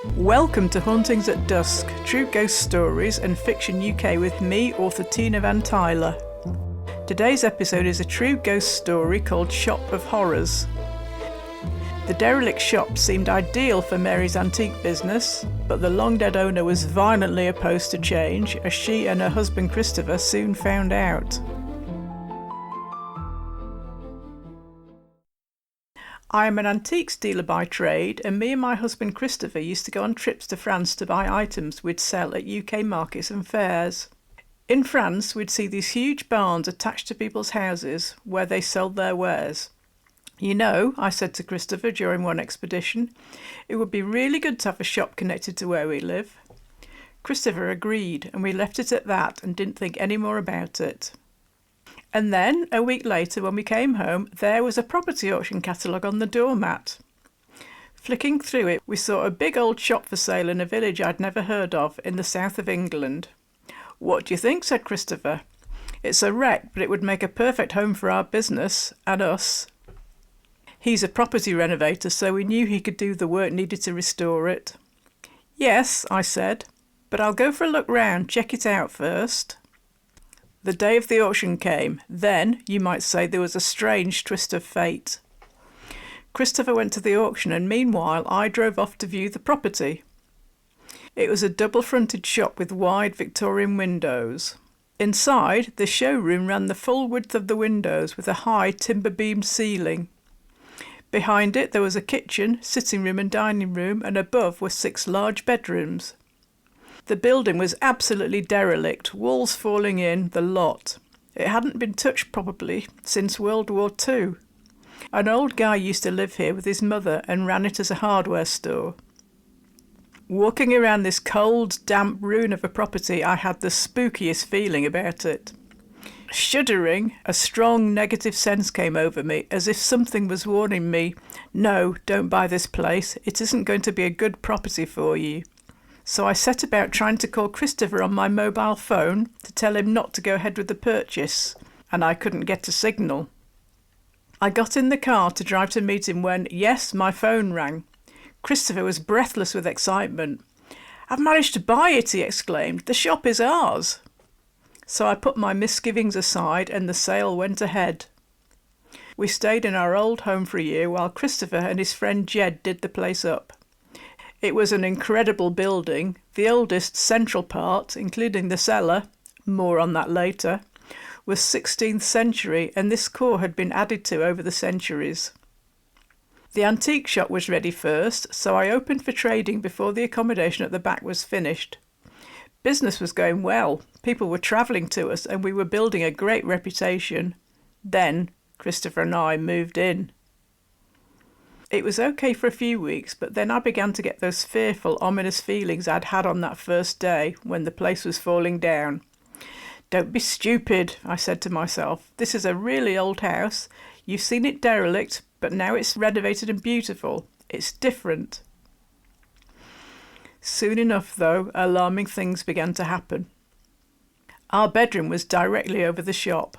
Welcome to Hauntings at Dusk, true ghost stories and fiction UK with me, author Tina Vantyler. Today's episode is a true ghost story called Shop of Horrors. The derelict shop seemed ideal for Mary's antique business, but the long-dead owner was violently opposed to change, as she and her husband Christopher soon found out. I am an antiques dealer by trade, and me and my husband Christopher used to go on trips to France to buy items we'd sell at UK markets and fairs. In France, we'd see these huge barns attached to people's houses where they sold their wares. You know, I said to Christopher during one expedition, it would be really good to have a shop connected to where we live. Christopher agreed, and we left it at that and didn't think any more about it. And then, a week later, when we came home, there was a property auction catalogue on the doormat. Flicking through it, we saw a big old shop for sale in a village I'd never heard of in the south of England. "What do you think?" said Christopher. "It's a wreck, but it would make a perfect home for our business, and us." He's a property renovator, so we knew he could do the work needed to restore it. "Yes," I said, "but I'll go for a look round, check it out first." The day of the auction came. Then, you might say, there was a strange twist of fate. Christopher went to the auction, and meanwhile I drove off to view the property. It was a double-fronted shop with wide Victorian windows. Inside, the showroom ran the full width of the windows with a high timber-beamed ceiling. Behind it there was a kitchen, sitting room and dining room, and above were 6 large bedrooms. The building was absolutely derelict, walls falling in, the lot. It hadn't been touched probably since World War II. An old guy used to live here with his mother and ran it as a hardware store. Walking around this cold, damp ruin of a property, I had the spookiest feeling about it. Shuddering, a strong negative sense came over me, as if something was warning me, "No, don't buy this place, it isn't going to be a good property for you." So I set about trying to call Christopher on my mobile phone to tell him not to go ahead with the purchase, and I couldn't get a signal. I got in the car to drive to meet him when, yes, my phone rang. Christopher was breathless with excitement. "I've managed to buy it," he exclaimed. "The shop is ours." So I put my misgivings aside and the sale went ahead. We stayed in our old home for a year while Christopher and his friend Jed did the place up. It was an incredible building, the oldest central part, including the cellar, more on that later, was 16th century, and this core had been added to over the centuries. The antique shop was ready first, so I opened for trading before the accommodation at the back was finished. Business was going well, people were travelling to us, and we were building a great reputation. Then Christopher and I moved in. It was okay for a few weeks, but then I began to get those fearful, ominous feelings I'd had on that first day when the place was falling down. "Don't be stupid," I said to myself. "This is a really old house. You've seen it derelict, but now it's renovated and beautiful. It's different." Soon enough, though, alarming things began to happen. Our bedroom was directly over the shop.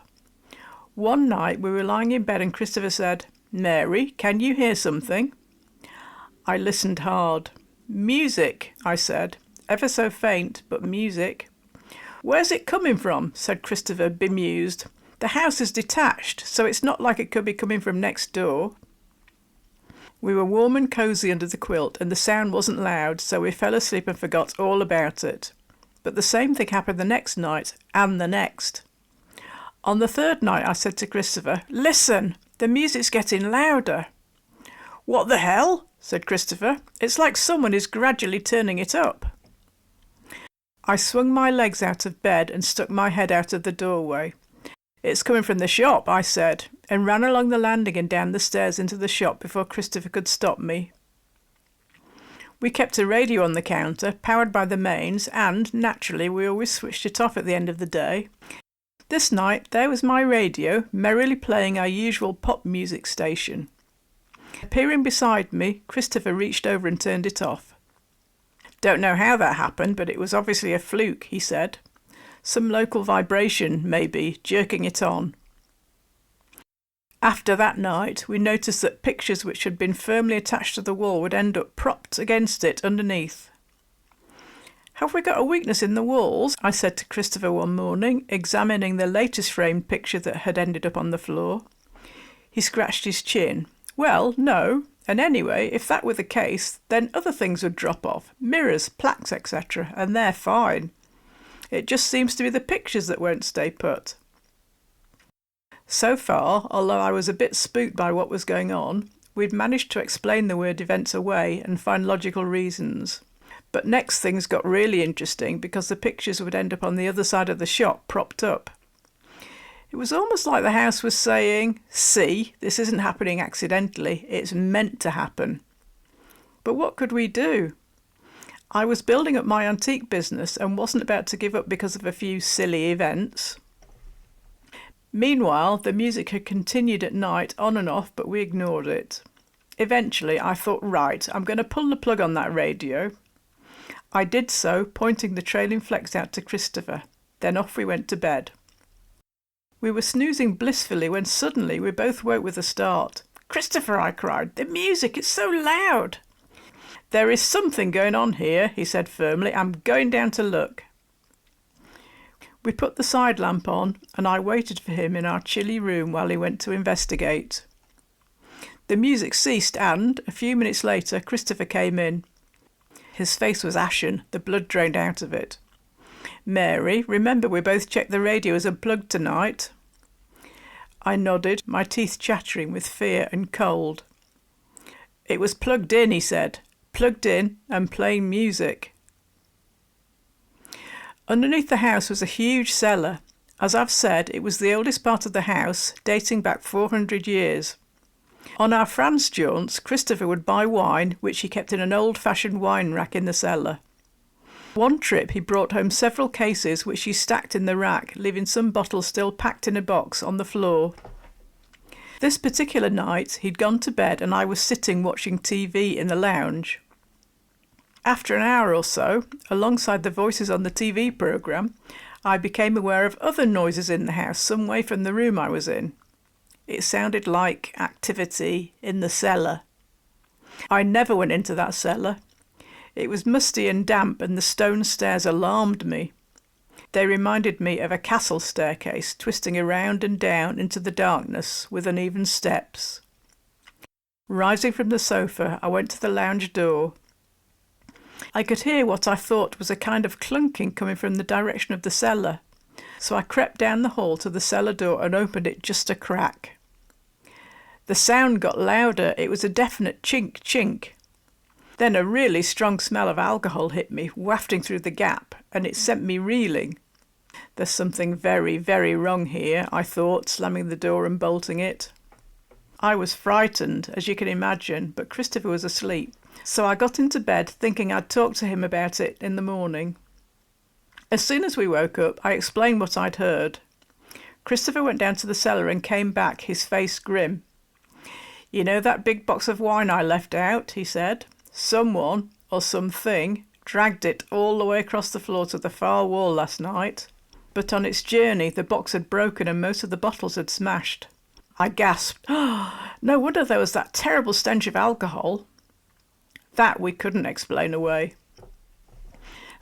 One night we were lying in bed and Christopher said, "Mary, can you hear something?" I listened hard. "Music," I said. "Ever so faint, but music." "Where's it coming from?" said Christopher, bemused. "The house is detached, so it's not like it could be coming from next door." We were warm and cosy under the quilt, and the sound wasn't loud, so we fell asleep and forgot all about it. But the same thing happened the next night, and the next. On the third night I said to Christopher, "Listen! The music's getting louder." "What the hell?" said Christopher. "It's like someone is gradually turning it up." I swung my legs out of bed and stuck my head out of the doorway. "It's coming from the shop," I said, and ran along the landing and down the stairs into the shop before Christopher could stop me. We kept a radio on the counter, powered by the mains, and, naturally, we always switched it off at the end of the day. This night, there was my radio, merrily playing our usual pop music station. Appearing beside me, Christopher reached over and turned it off. "Don't know how that happened, but it was obviously a fluke," he said. "Some local vibration, maybe, jerking it on." After that night, we noticed that pictures which had been firmly attached to the wall would end up propped against it underneath. "Have we got a weakness in the walls?" I said to Christopher one morning, examining the latest framed picture that had ended up on the floor. He scratched his chin. "Well, no. And anyway, if that were the case, then other things would drop off, mirrors, plaques, etc., and they're fine. It just seems to be the pictures that won't stay put." So far, although I was a bit spooked by what was going on, we'd managed to explain the weird events away and find logical reasons. But next things got really interesting because the pictures would end up on the other side of the shop, propped up. It was almost like the house was saying, "See, this isn't happening accidentally, it's meant to happen." But what could we do? I was building up my antique business and wasn't about to give up because of a few silly events. Meanwhile, the music had continued at night, on and off, but we ignored it. Eventually, I thought, right, I'm going to pull the plug on that radio. I did so, pointing the trailing flex out to Christopher. Then off we went to bed. We were snoozing blissfully when suddenly we both woke with a start. "Christopher," I cried, "the music, it's so loud." "There is something going on here," he said firmly. "I'm going down to look." We put the side lamp on, and I waited for him in our chilly room while he went to investigate. The music ceased and, a few minutes later, Christopher came in. His face was ashen, the blood drained out of it. "Mary, remember we both checked the radio is unplugged tonight?" I nodded, my teeth chattering with fear and cold. "It was plugged in," he said. "Plugged in and playing music." Underneath the house was a huge cellar. As I've said, it was the oldest part of the house, dating back 400 years. On our France jaunts, Christopher would buy wine, which he kept in an old-fashioned wine rack in the cellar. One trip he brought home several cases which he stacked in the rack, leaving some bottles still packed in a box on the floor. This particular night, he'd gone to bed and I was sitting watching TV in the lounge. After an hour or so, alongside the voices on the TV programme, I became aware of other noises in the house some way from the room I was in. It sounded like activity in the cellar. I never went into that cellar. It was musty and damp and the stone stairs alarmed me. They reminded me of a castle staircase twisting around and down into the darkness with uneven steps. Rising from the sofa, I went to the lounge door. I could hear what I thought was a kind of clunking coming from the direction of the cellar, so I crept down the hall to the cellar door and opened it just a crack. The sound got louder. It was a definite chink, chink. Then a really strong smell of alcohol hit me, wafting through the gap, and it sent me reeling. There's something very, very wrong here, I thought, slamming the door and bolting it. I was frightened, as you can imagine, but Christopher was asleep, so I got into bed thinking I'd talk to him about it in the morning. As soon as we woke up, I explained what I'd heard. Christopher went down to the cellar and came back, his face grim. "You know that big box of wine I left out?" he said. "Someone, or something, dragged it all the way across the floor to the far wall last night. But on its journey, the box had broken and most of the bottles had smashed." I gasped. "Oh, no wonder there was that terrible stench of alcohol." That we couldn't explain away.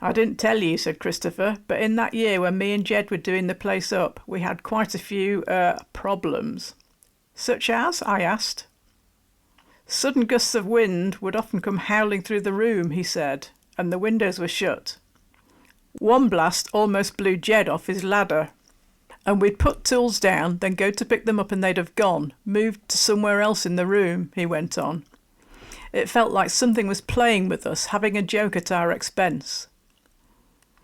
"I didn't tell you," said Christopher, "but in that year when me and Jed were doing the place up, we had quite a few, problems." "Such as?" I asked. "Sudden gusts of wind would often come howling through the room," he said, "and the windows were shut. One blast almost blew Jed off his ladder. And we'd put tools down, then go to pick them up and they'd have gone, moved to somewhere else in the room," he went on. "It felt like something was playing with us, having a joke at our expense."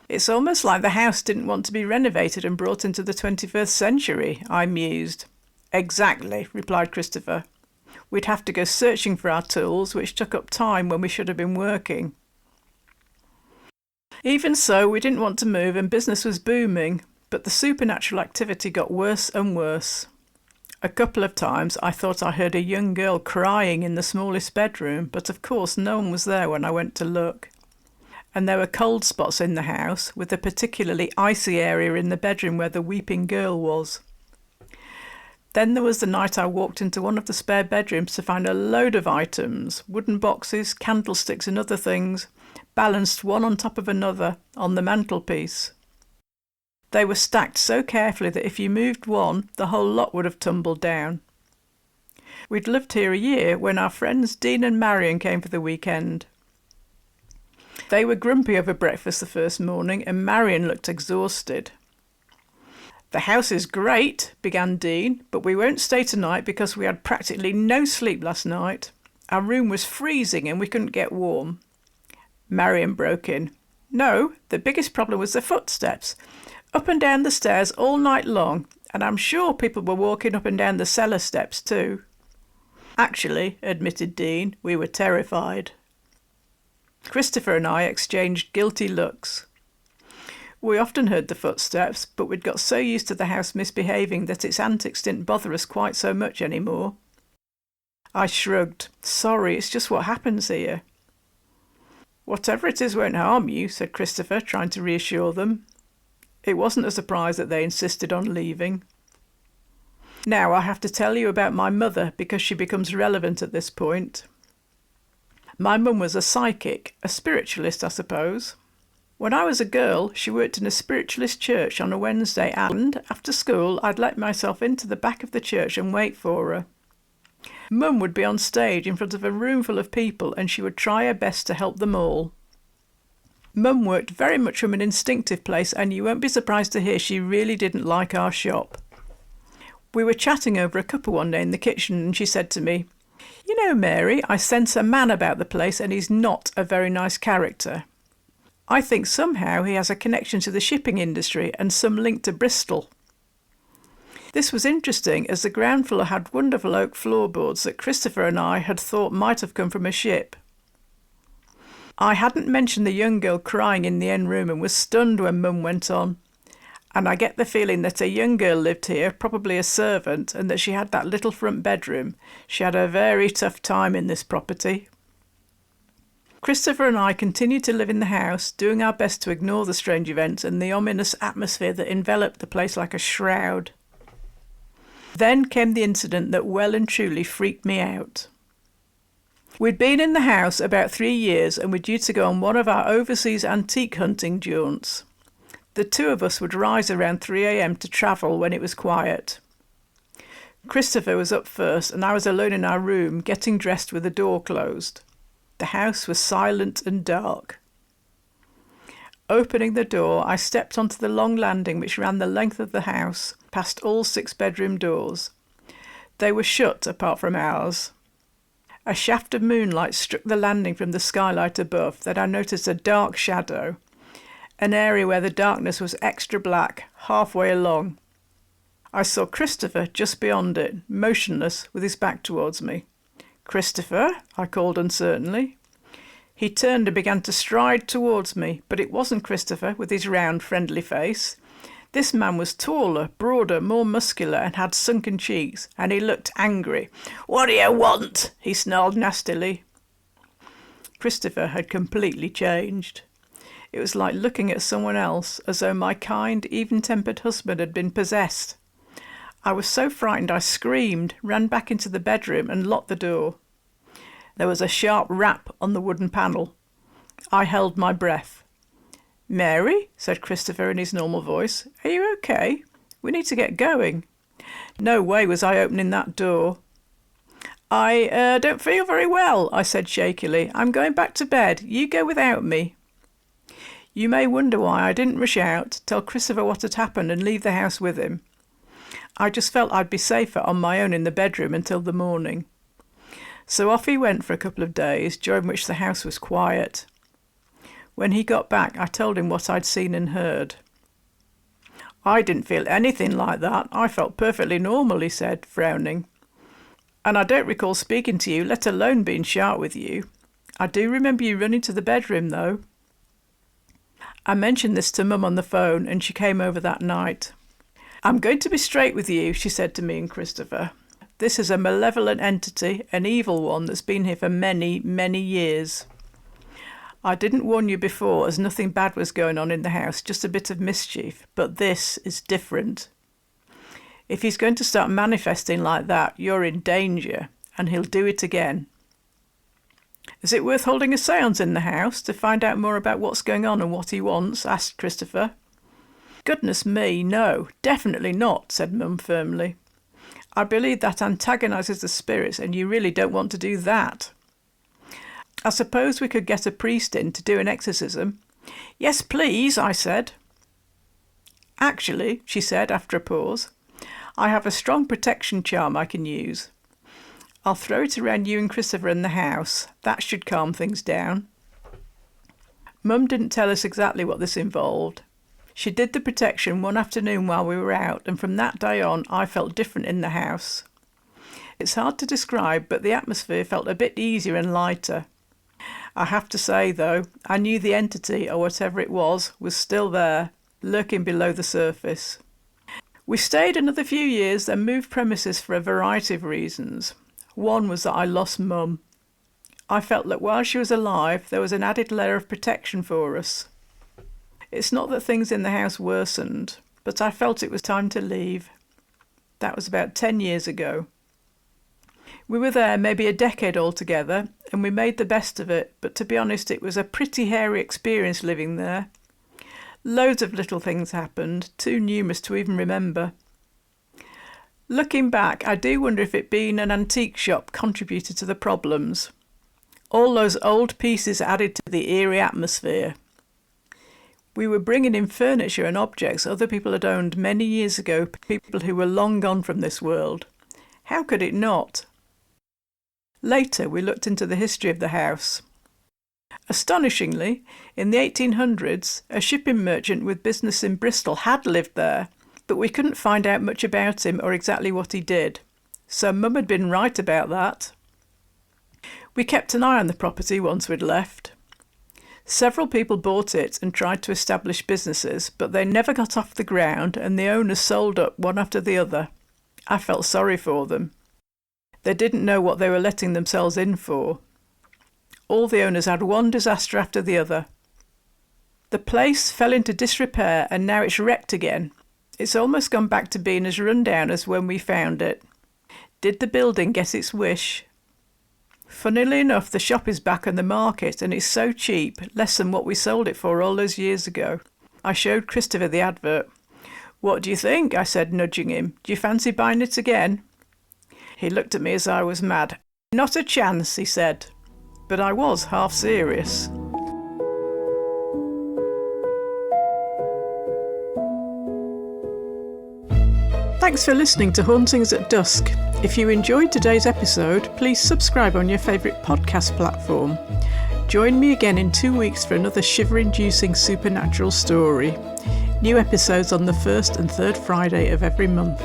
"It's almost like the house didn't want to be renovated and brought into the 21st century, I mused. "Exactly," replied Christopher. "We'd have to go searching for our tools, which took up time when we should have been working." Even so, we didn't want to move and business was booming, but the supernatural activity got worse and worse. A couple of times I thought I heard a young girl crying in the smallest bedroom, but of course no one was there when I went to look. And there were cold spots in the house, with a particularly icy area in the bedroom where the weeping girl was. Then there was the night I walked into one of the spare bedrooms to find a load of items, wooden boxes, candlesticks and other things, balanced one on top of another on the mantelpiece. They were stacked so carefully that if you moved one, the whole lot would have tumbled down. We'd lived here a year when our friends Dean and Marion came for the weekend. They were grumpy over breakfast the first morning, and Marion looked exhausted. "The house is great," began Dean, "but we won't stay tonight because we had practically no sleep last night. Our room was freezing and we couldn't get warm." Marion broke in. "No, the biggest problem was the footsteps. Up and down the stairs all night long, and I'm sure people were walking up and down the cellar steps too." "Actually," admitted Dean, "we were terrified." Christopher and I exchanged guilty looks. We often heard the footsteps, but we'd got so used to the house misbehaving that its antics didn't bother us quite so much anymore. I shrugged. "Sorry, it's just what happens here." "Whatever it is won't harm you," said Christopher, trying to reassure them. It wasn't a surprise that they insisted on leaving. Now I have to tell you about my mother because she becomes relevant at this point. My mum was a psychic, a spiritualist, I suppose. When I was a girl, she worked in a spiritualist church on a Wednesday, and after school I'd let myself into the back of the church and wait for her. Mum would be on stage in front of a room full of people and she would try her best to help them all. Mum worked very much from an instinctive place, and you won't be surprised to hear she really didn't like our shop. We were chatting over a cuppa one day in the kitchen and she said to me, "You know, Mary, I sense a man about the place and he's not a very nice character. I think somehow he has a connection to the shipping industry and some link to Bristol." This was interesting as the ground floor had wonderful oak floorboards that Christopher and I had thought might have come from a ship. I hadn't mentioned the young girl crying in the end room and was stunned when Mum went on. "And I get the feeling that a young girl lived here, probably a servant, and that she had that little front bedroom. She had a very tough time in this property." Christopher and I continued to live in the house, doing our best to ignore the strange events and the ominous atmosphere that enveloped the place like a shroud. Then came the incident that well and truly freaked me out. We'd been in the house about 3 years and were due to go on one of our overseas antique hunting jaunts. The two of us would rise around 3 a.m. to travel when it was quiet. Christopher was up first and I was alone in our room, getting dressed with the door closed. The house was silent and dark. Opening the door, I stepped onto the long landing which ran the length of the house, past all 6 bedroom doors. They were shut apart from ours. A shaft of moonlight struck the landing from the skylight above. Then I noticed a dark shadow, an area where the darkness was extra black, halfway along. I saw Christopher just beyond it, motionless, with his back towards me. "Christopher," I called uncertainly. He turned and began to stride towards me, but it wasn't Christopher with his round, friendly face. This man was taller, broader, more muscular, and had sunken cheeks, and he looked angry. "What do you want?" he snarled nastily. Christopher had completely changed. It was like looking at someone else, as though my kind, even-tempered husband had been possessed. I was so frightened I screamed, ran back into the bedroom and locked the door. There was a sharp rap on the wooden panel. I held my breath. "Mary," said Christopher in his normal voice, "are you okay? We need to get going." No way was I opening that door. I don't feel very well," I said shakily. "I'm going back to bed. You go without me." You may wonder why I didn't rush out, tell Christopher what had happened and leave the house with him. I just felt I'd be safer on my own in the bedroom until the morning. So off he went for a couple of days, during which the house was quiet. When he got back, I told him what I'd seen and heard. "I didn't feel anything like that. I felt perfectly normal," he said, frowning. "And I don't recall speaking to you, let alone being sharp with you. I do remember you running to the bedroom, though." I mentioned this to Mum on the phone, and she came over that night. "I'm going to be straight with you," she said to me and Christopher. "This is a malevolent entity, an evil one that's been here for many, many years. I didn't warn you before, as nothing bad was going on in the house, just a bit of mischief, but this is different. If he's going to start manifesting like that, you're in danger, and he'll do it again. Is it worth holding a séance in the house to find out more about what's going on and what he wants? Asked Christopher. Goodness me, no, definitely not, said Mum firmly. I believe that antagonises the spirits, and you really don't want to do that. I suppose we could get a priest in to do an exorcism. Yes, please, I said. Actually, she said after a pause, I have a strong protection charm I can use. I'll throw it around you and Christopher in the house. That should calm things down. Mum didn't tell us exactly what this involved. She did the protection one afternoon while we were out, and from that day on I felt different in the house. It's hard to describe, but the atmosphere felt a bit easier and lighter. I have to say, though, I knew the entity, or whatever it was still there, lurking below the surface. We stayed another few years, then moved premises for a variety of reasons. One was that I lost Mum. I felt that while she was alive, there was an added layer of protection for us. It's not that things in the house worsened, but I felt it was time to leave. That was about 10 years ago. We were there maybe a decade altogether, and we made the best of it, but to be honest, it was a pretty hairy experience living there. Loads of little things happened, too numerous to even remember. Looking back, I do wonder if it being an antique shop contributed to the problems. All those old pieces added to the eerie atmosphere. We were bringing in furniture and objects other people had owned many years ago, people who were long gone from this world. How could it not? Later, we looked into the history of the house. Astonishingly, in the 1800s, a shipping merchant with business in Bristol had lived there, but we couldn't find out much about him or exactly what he did. So Mum had been right about that. We kept an eye on the property once we'd left. Several people bought it and tried to establish businesses, but they never got off the ground and the owners sold up one after the other. I felt sorry for them. They didn't know what they were letting themselves in for. All the owners had one disaster after the other. The place fell into disrepair and now it's wrecked again. It's almost gone back to being as run down as when we found it. Did the building get its wish? Funnily enough, the shop is back on the market and it's so cheap, less than what we sold it for all those years ago. I showed Christopher the advert. What do you think? I said, nudging him. Do you fancy buying it again? He looked at me as I was mad. Not a chance, he said. But I was half serious. Thanks for listening to Hauntings at Dusk. If you enjoyed today's episode, please subscribe on your favourite podcast platform. Join me again in 2 weeks for another shiver-inducing supernatural story. New episodes on the first and third Friday of every month.